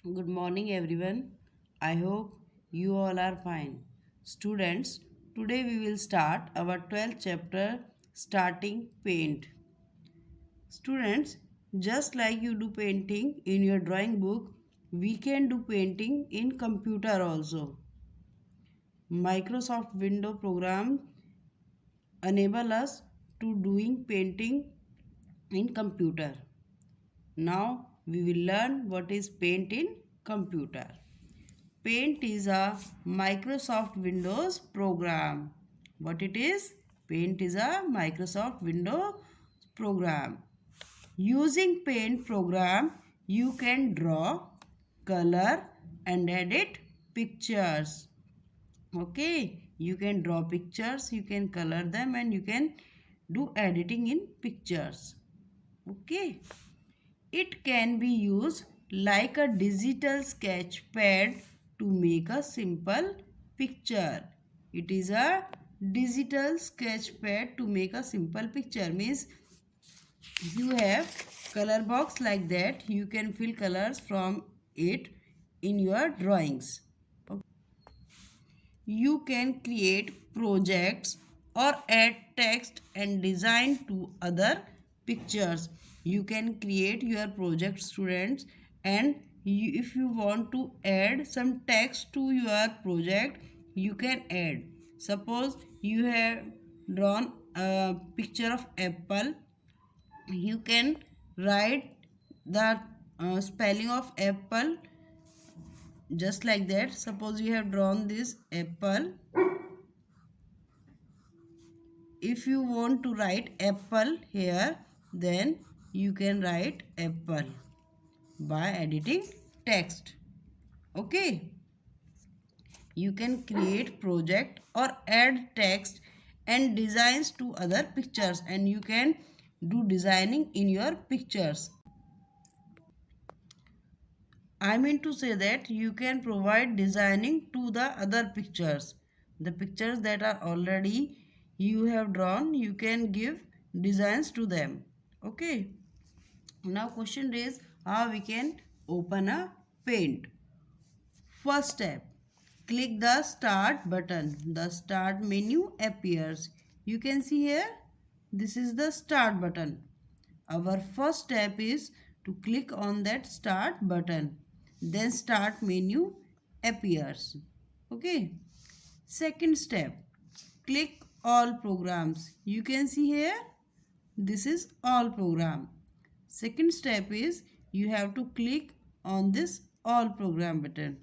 Good morning, everyone. I hope you all are fine. Students, today we will start our 12th chapter, Starting Paint. Students, just like you do painting in your drawing book, we can do painting in computer also. Microsoft Windows program enable us to doing painting in computer. Now we will learn what is paint in computer. Paint is a Microsoft Windows program. What it is? Paint is a Microsoft Windows program. Using Paint program, you can draw, color and edit pictures. Okay, you can draw pictures, you can color them and you can do editing in pictures. Okay. It can be used like a digital sketch pad to make a simple picture. It is a digital sketch pad to make a simple picture. Means you have color box like that. You can fill colors from it in your drawings. You can create projects or add text and design to other pictures. You can create your project, students, and if you want to add some text to your project, you can add. Suppose you have drawn a picture of apple, you can write the spelling of apple just like that. Suppose you have drawn this apple. If you want to write apple here, then you can write apple by editing text. Okay, you can create project or add text and designs to other pictures, and you can do designing in your pictures. I mean to say that you can provide designing to the other pictures. The pictures that are already you have drawn, you can give designs to them. Okay. Now question is how we can open a paint. First step, click the start button. The start menu appears. You can see here, this is the start button. Our first step is to click on that start button. Then start menu appears. Okay. Second step, click all programs. You can see here, this is all program. Second step is you have to click on this all program button.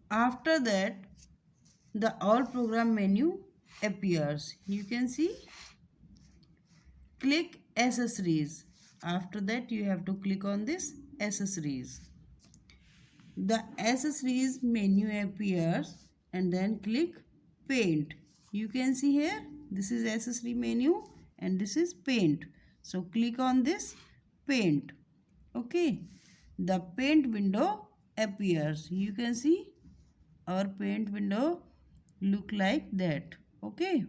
After that, the all program menu appears. You can see, click accessories. After that, you have to click on this accessories. The accessories menu appears and then click paint. You can see here, this is accessory menu and this is paint. So click on this paint. Okay, the paint window appears. You can see our paint window look like that. Okay,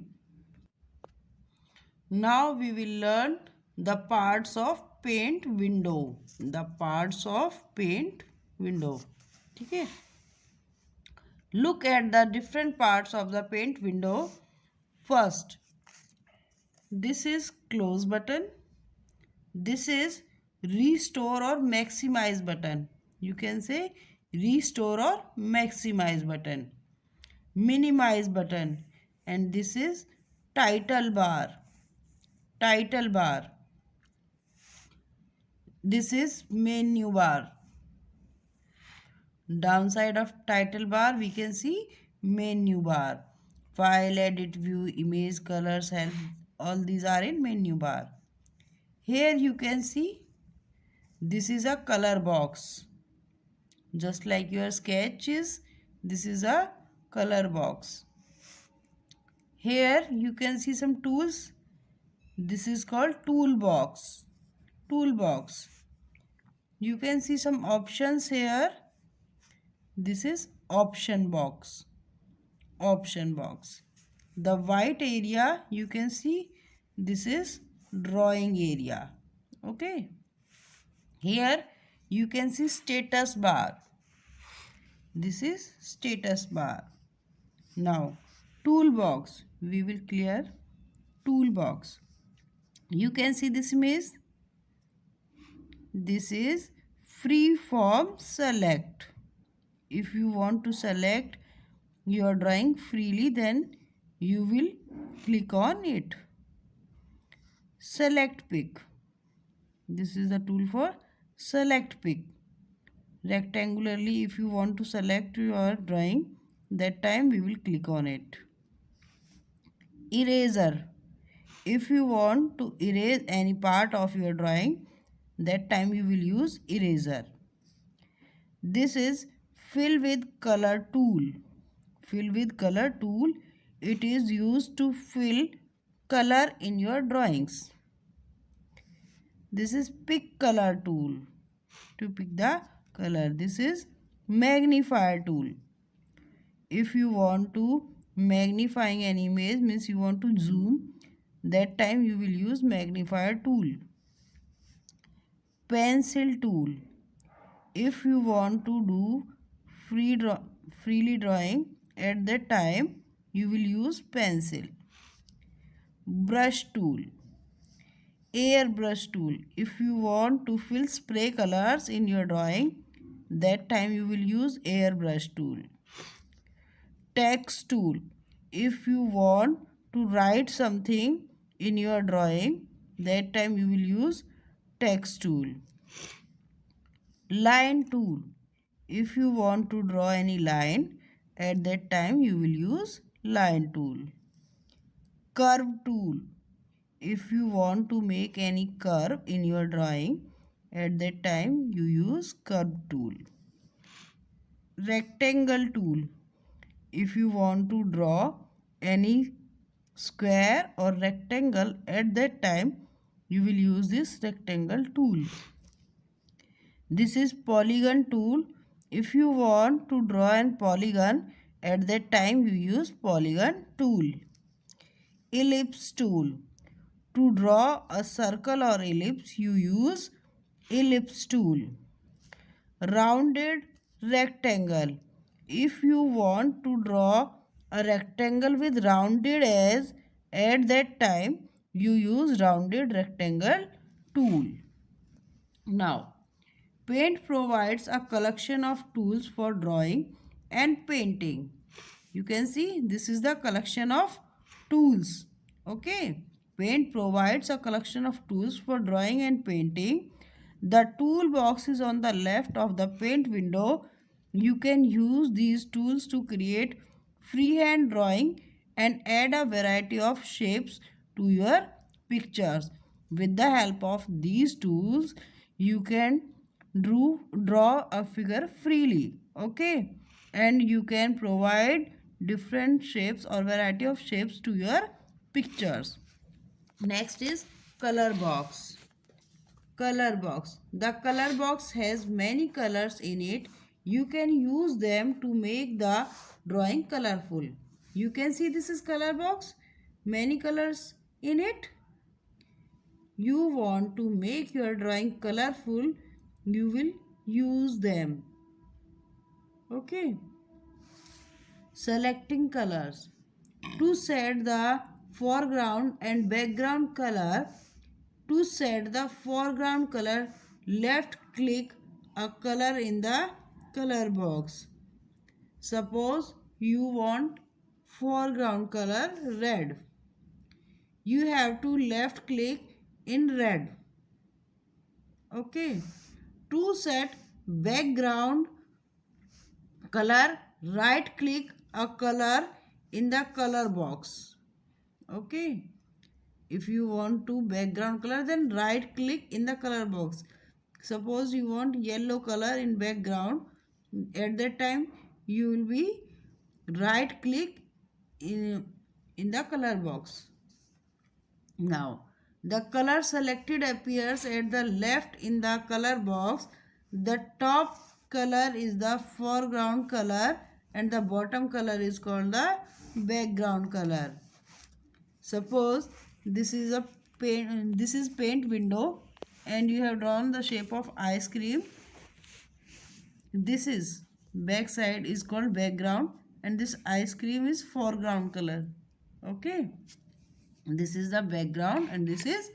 now we will learn the parts of paint window. The parts of paint window. Okay, look at the different parts of the paint window. First, this is close button. This is restore or maximize button. You can say restore or maximize button. Minimize button. And this is title bar. Title bar. This is menu bar. Downside of title bar, we can see menu bar. File, edit, view, image, colors, help, all these are in menu bar. Here you can see this is a color box. Just like your sketches, this is a color box. Here you can see some tools. This is called toolbox. Toolbox. You can see some options here. This is option box. Option box. The white area you can see, this is drawing area. Okay. Here you can see status bar. This is status bar. Now toolbox, we will clear toolbox. You can see this image. This is free form select. If you want to select your drawing freely, then you will click on it. Select pick. This is the tool for select pick. Rectangularly, if you want to select your drawing, that time we will click on it. Eraser. If you want to erase any part of your drawing, that time you will use eraser. This is fill with color tool. Fill with color tool. It is used to fill color in your drawings. This is pick color tool. To pick the color. This is magnifier tool. If you want to magnifying an image, means you want to zoom, that time you will use magnifier tool. Pencil tool. If you want to do freely drawing, at that time you will use pencil. Brush tool. Airbrush tool. If you want to fill spray colors in your drawing, that time you will use airbrush tool. Text tool. If you want to write something in your drawing, that time you will use text tool. Line tool. If you want to draw any line, at that time you will use line tool. Curve tool. If you want to make any curve in your drawing, at that time you use curve tool. Rectangle tool. If you want to draw any square or rectangle, at that time you will use this rectangle tool. This is polygon tool. If you want to draw an polygon, at that time you use polygon tool. Ellipse tool. To draw a circle or ellipse, you use ellipse tool. Rounded rectangle. If you want to draw a rectangle with rounded edge, at that time you use rounded rectangle tool. Now, paint provides a collection of tools for drawing and painting. You can see this is the collection of tools. Okay. Paint provides a collection of tools for drawing and painting. The toolbox is on the left of the paint window. You can use these tools to create freehand drawing and add a variety of shapes to your pictures. With the help of these tools, you can draw a figure freely. Okay, and you can provide different shapes or variety of shapes to your pictures. Next is color box. Color box. The color box has many colors in it. You can use them to make the drawing colorful. You can see this is color box. Many colors in it. You want to make your drawing colorful, you will use them. Okay. Selecting colors. To set the foreground and background color, to set the foreground color, left click a color in the color box. Suppose you want foreground color red. You have to left click in red. Okay. To set background color, right click a color in the color box. Okay. If you want to background color, then right click in the color box. Suppose you want yellow color in background, at that time you will be right click in the color box. Now the color selected appears at the left in the color box. The top color is the foreground color and the bottom color is called the background color. Suppose this is paint window and you have drawn the shape of ice cream. This is back side is called background, and this ice cream is foreground color. Okay, this is the background and this is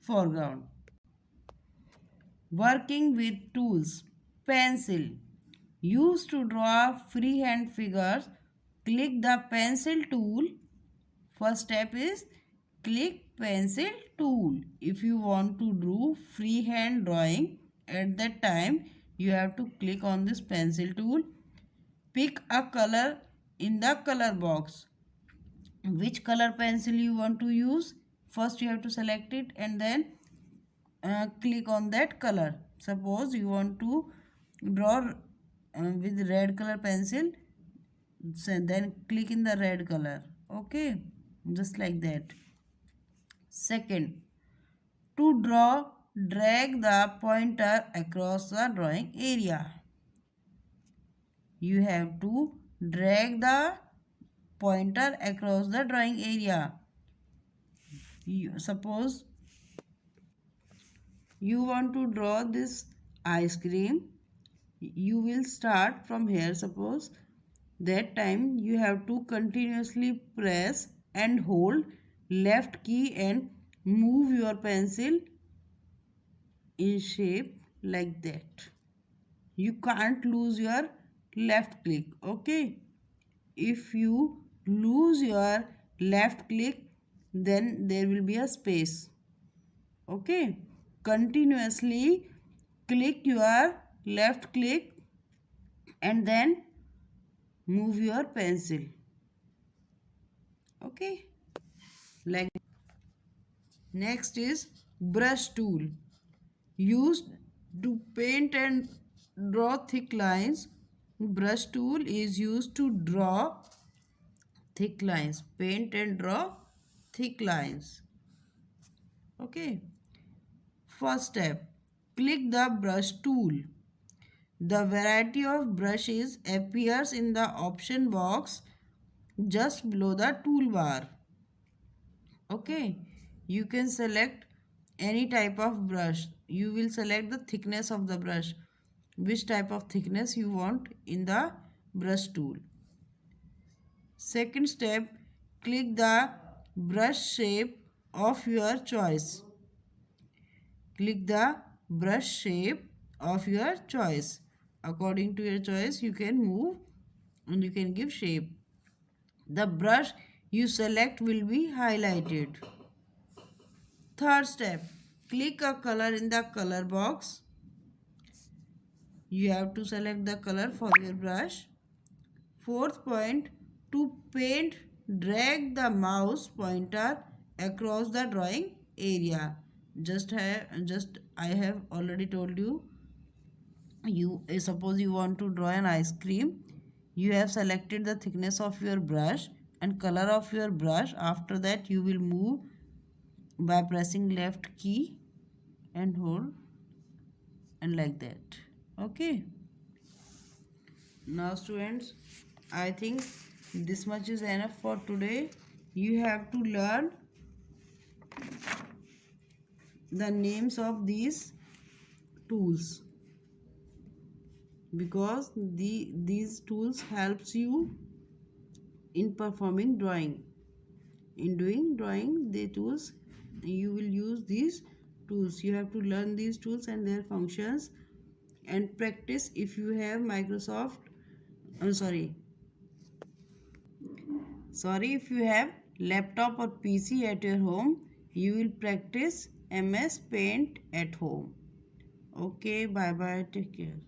foreground. Working with tools. Pencil. Used to draw freehand figures. Click the pencil tool. First step is click pencil tool. If you want to do freehand drawing, at that time you have to click on this pencil tool. Pick a color in the color box. Which color pencil you want to use? First you have to select it and then click on that color. Suppose you want to draw with red color pencil, so then click in the red color. Okay, just like that. Second, to draw, drag the pointer across the drawing area. You have to drag the pointer across the drawing area. Suppose you want to draw this ice cream, you will start from here. Suppose that time you have to continuously press and hold left key and move your pencil in shape like that. You can't lose your left click. Okay, if you lose your left click, then there will be a space. Okay, continuously click your left click and then move your pencil. Okay, like next is brush tool, used to paint and draw thick lines. Brush tool is used to draw thick lines, paint and draw thick lines. Okay, first step, click the brush tool. The variety of brushes appears in the option box just below the toolbar. Okay, you can select any type of brush. You will select the thickness of the brush, which type of thickness you want in the brush tool. Second step, click the brush shape of your choice. Click the brush shape of your choice. According to your choice, you can move and you can give shape. The brush you select will be highlighted. Third step, click a color in the color box. You have to select the color for your brush. Fourth point, to paint, drag the mouse pointer across the drawing area. I have already told you. Suppose you want to draw an ice cream. You have selected the thickness of your brush and color of your brush. After that, you will move by pressing left key and hold and like that. Okay, now students, I think this much is enough for today. You have to learn the names of these tools, because these tools helps you in performing drawing. In doing drawing, the tools, you will use these tools. You have to learn these tools and their functions and practice. If you have Microsoft, if you have laptop or PC at your home, you will practice MS Paint at home. Okay, bye bye, take care.